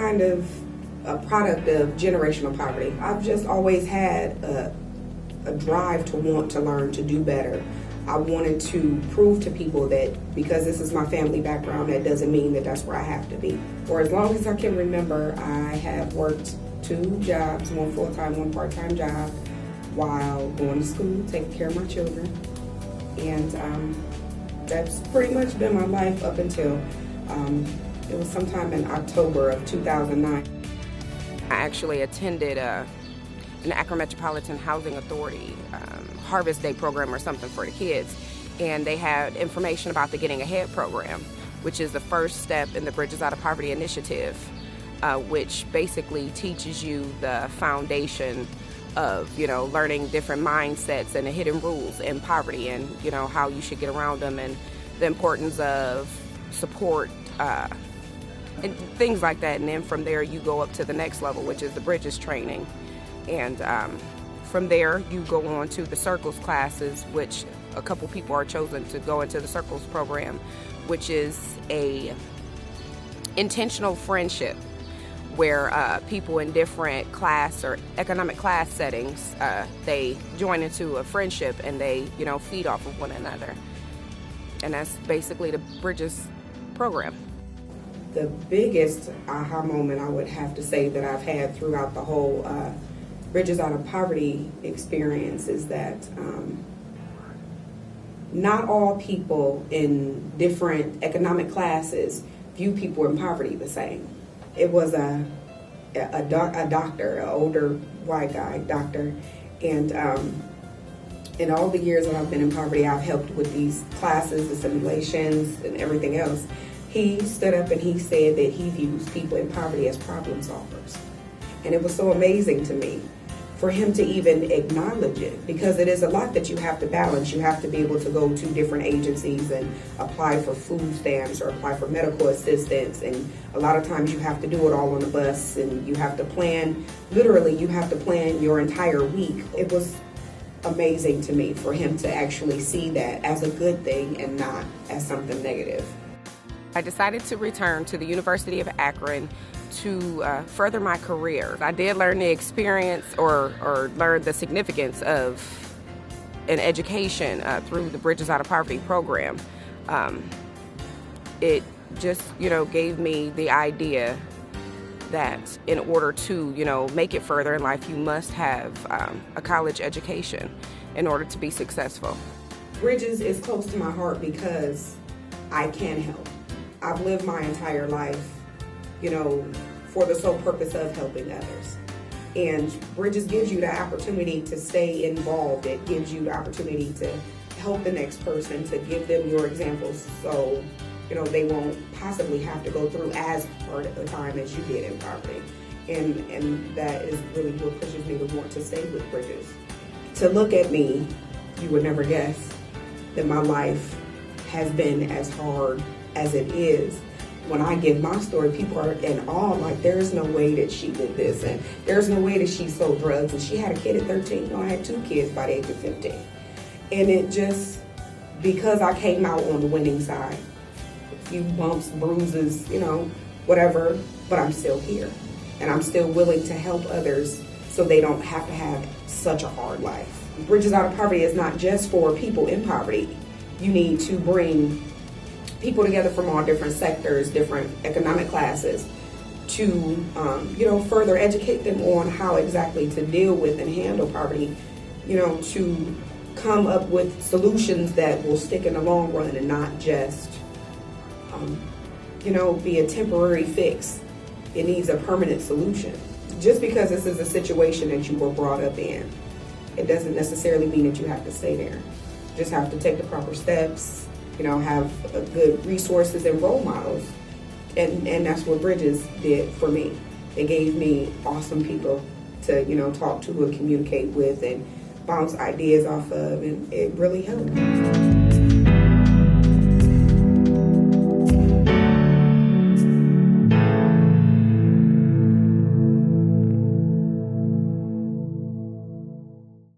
kind of a product of generational poverty. I've just always had a drive to want to learn, to do better. I wanted to prove to people that because this is my family background, that doesn't mean that that's where I have to be. For as long as I can remember, I have worked 2 jobs, 1 full-time, 1 part-time job, while going to school, taking care of my children. And that's pretty much been my life up until it was sometime in October of 2009. I actually attended an Akron Metropolitan Housing Authority Harvest Day program or something for the kids, and they had information about the Getting Ahead program, which is the first step in the Bridges Out of Poverty initiative, which basically teaches you the foundation of, learning different mindsets and the hidden rules in poverty, and, how you should get around them, and the importance of support, and things like that. And then from there you go up to the next level, which is the Bridges training. And from there you go on to the Circles classes, which a couple people are chosen to go into the Circles program, which is a intentional friendship where people in different class or economic class settings, they join into a friendship and they, feed off of one another. And that's basically the Bridges program. The biggest aha moment I would have to say that I've had throughout the whole Bridges Out of Poverty experience is that not all people in different economic classes view people in poverty the same. It was a doctor, an older white guy, doctor, and in all the years that I've been in poverty, I've helped with these classes, the simulations, and everything else. He stood up and he said that he views people in poverty as problem solvers. And it was so amazing to me for him to even acknowledge it, because it is a lot that you have to balance. You have to be able to go to different agencies and apply for food stamps or apply for medical assistance, and a lot of times you have to do it all on the bus, and you have to plan, literally you have to plan your entire week. It was amazing to me for him to actually see that as a good thing and not as something negative. I decided to return to the University of Akron to further my career. I did learn the experience or learn the significance of an education through the Bridges Out of Poverty program. It just, gave me the idea that in order to, make it further in life, you must have a college education in order to be successful. Bridges is close to my heart because I can help. I've lived my entire life, for the sole purpose of helping others. And Bridges gives you the opportunity to stay involved. It gives you the opportunity to help the next person, to give them your examples so, they won't possibly have to go through as hard a time as you did in poverty. And that is really what pushes me to want to stay with Bridges. To look at me, you would never guess that my life has been as hard as it is. When I give my story, people are in awe, like, there's no way that she did this, and there's no way that she sold drugs, and she had a kid at 13. I had 2 kids by the age of 15. And it just, because I came out on the winning side, a few bumps, bruises, whatever, but I'm still here. And I'm still willing to help others so they don't have to have such a hard life. Bridges Out of Poverty is not just for people in poverty. You need to bring people together from all different sectors, different economic classes, to further educate them on how exactly to deal with and handle poverty, to come up with solutions that will stick in the long run and not just, be a temporary fix. It needs a permanent solution. Just because this is a situation that you were brought up in, it doesn't necessarily mean that you have to stay there. You just have to take the proper steps, have good resources and role models. And that's what Bridges did for me. They gave me awesome people to, talk to and communicate with and bounce ideas off of, and it really helped.